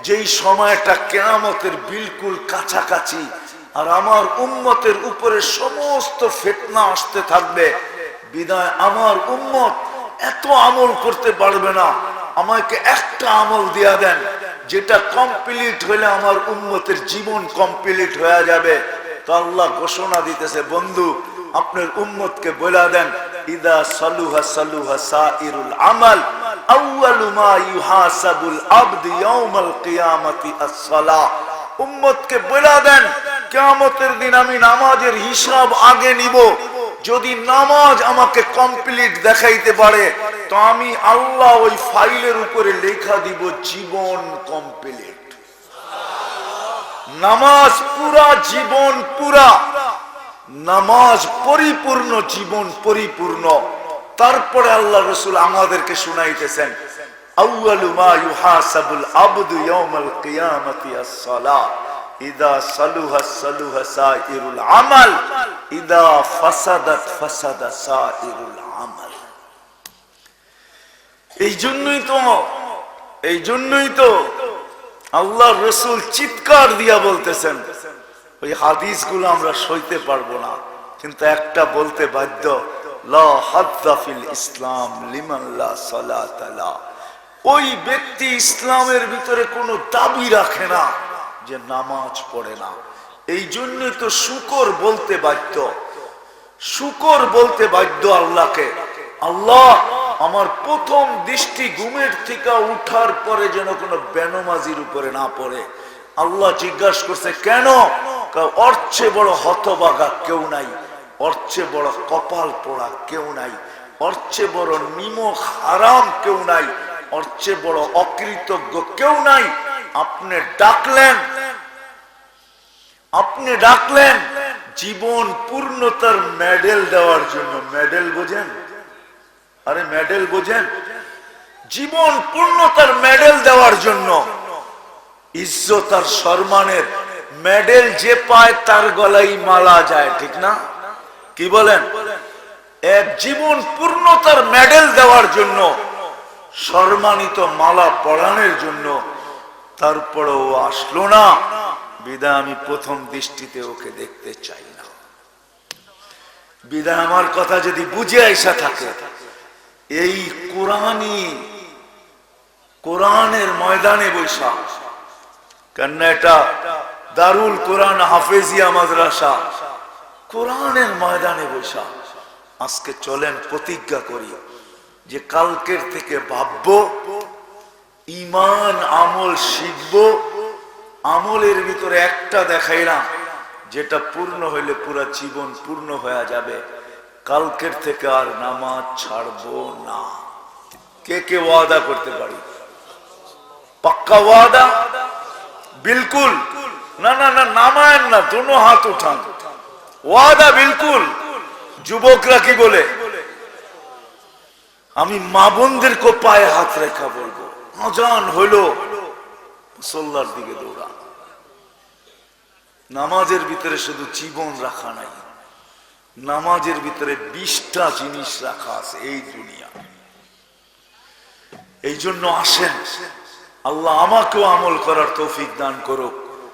যেই সময়টা কিয়ামতের বিলকুল কাছাকাছি। আর আমার উম্মতের উপরে সমস্ত ফিতনা আসতে থাকবে। বিদায় আমার উম্মত এত আমল করতে পারবে না। আমাকে একটা আমল দিয়া দেন, যেটা কমপ্লিট হলে আমার উম্মতের জীবন কমপ্লিট হয়ে যাবে। তো আল্লাহ ঘোষণা দিতেছে, বন্ধু আপনার উম্মতকে বলে দেন, ইদা সালুহা সালুহা সাইরুল আমাল, আউয়ালু মা ইউহাসাবুল আবদু ইয়াউমাল কিয়ামাতি আস-সালাহ। উম্মতকে বলে দেন, কিয়ামতের দিন আমি নামাজের হিসাব আগে নিব। যদি নামাজ আমাকে কমপ্লিট দেখাইতে পারে, তো আমি আল্লাহ ওই ফাইলের উপরে লেখা দিব জীবন কমপ্লিট। নামাজ পুরা, জীবন পুরা, নামাজ পরিপূর্ণ, জীবন পরিপূর্ণ। তারপরে আল্লাহ রাসূল আমাদেরকে শুনাইতেছেন, আউয়ালু মা ইউহাসাবুল আবদু ইয়াউমাল কিয়ামাতি আস-সালাহ, ইদা সালুহা সালুহা সাইরুল আমাল, ইদা ফাসাদাত ফাসাদা সাইরুল আমাল। এই জন্যই তো আল্লাহর রাসূল চিৎকার দিয়া বলতেছেন, ওই হাদিসগুলো আমরা সইতে পারবো না, কিন্তু একটা বলতে বাধ্য, লা হাদ্দা ফিল ইসলাম লিমান লা সালাতা লা। ওই ব্যক্তি ইসলামের ভিতরে কোনো দাবি রাখে না যে নামাজ পড়ে না। এই জন্যই তো শুকর বলতে বাধ্য, শুকর বলতে বাধ্য আল্লাহকে, আল্লাহ আমার প্রথম দৃষ্টি ঘুমের থেকে উঠার পরে যেন কোনো বেনমাজির উপরে না পড়ে। আল্লাহ জিজ্ঞাসা করছে, কেন? ওর চেয়ে বড় হতভাগা কেউ নাই, ওর চেয়ে বড় কপাল পোড়া কেউ নাই, ওর চেয়ে বড় নিমক হারাম কেউ নাই, ওর চেয়ে বড় অকৃতজ্ঞ কেউ নাই। আপনি ডাকলেন জীবন পূর্ণতার মেডেল দেওয়ার জন্য। মেডেল বোঝেন? আরে মেডেল বোঝেন? জীবন পূর্ণতার মেডেল দেওয়ার জন্য। ইজ্জত আর সম্মানের মেডেল যে পায় তার গলায় মালা যায়, ঠিক না? কি বলেন? এক জীবন পূর্ণতার মেডেল দেওয়ার জন্য, সম্মানিত মালা পরানোর জন্য। তারপরে ও আসলো না, বিদায় আমি প্রথম দৃষ্টিতে ওকে দেখতে চাই না। বিদায় আমার কথা যদি বুঝে আইসা থাকে, এই কোরআনের ময়দানে বৈশা, কেন এটা দারুল কোরআন হাফেজিয়া মাদ্রাসা, কোরআনের ময়দানে বৈশা আজকে চলেন প্রতিজ্ঞা করি যে কালকের থেকে ভাববো, ঈমান আমল শিখবো। আমলের ভিতরে একটা দেখাইলাম, যেটা পূর্ণ হইলে পুরা জীবন পূর্ণ হয়ে যাবে। কালকের থেকে আর নামাজ ছাড়বো না। কে কে ওয়াদা করতে পারি? পাক্কা ওয়াদা? বিলকুল না, না না, নামায়েন না, দোনো হাত উঠান। ওয়াদা বিলকুল। যুবকরা কি বলে? আমি মা বোনদেরকে পায়ে হাত রেখা বলবো, আজান হইল মুসল্লার দিকে দৌড়া। নামাজের ভিতরে শুধু জীবন রাখা নাই, নামাজের ভিতরে 20টা জিনিস রাখা আছে এই দুনিয়া। এই জন্য আসেন, আল্লাহ আমাকেও আমল করার তৌফিক দান করুক।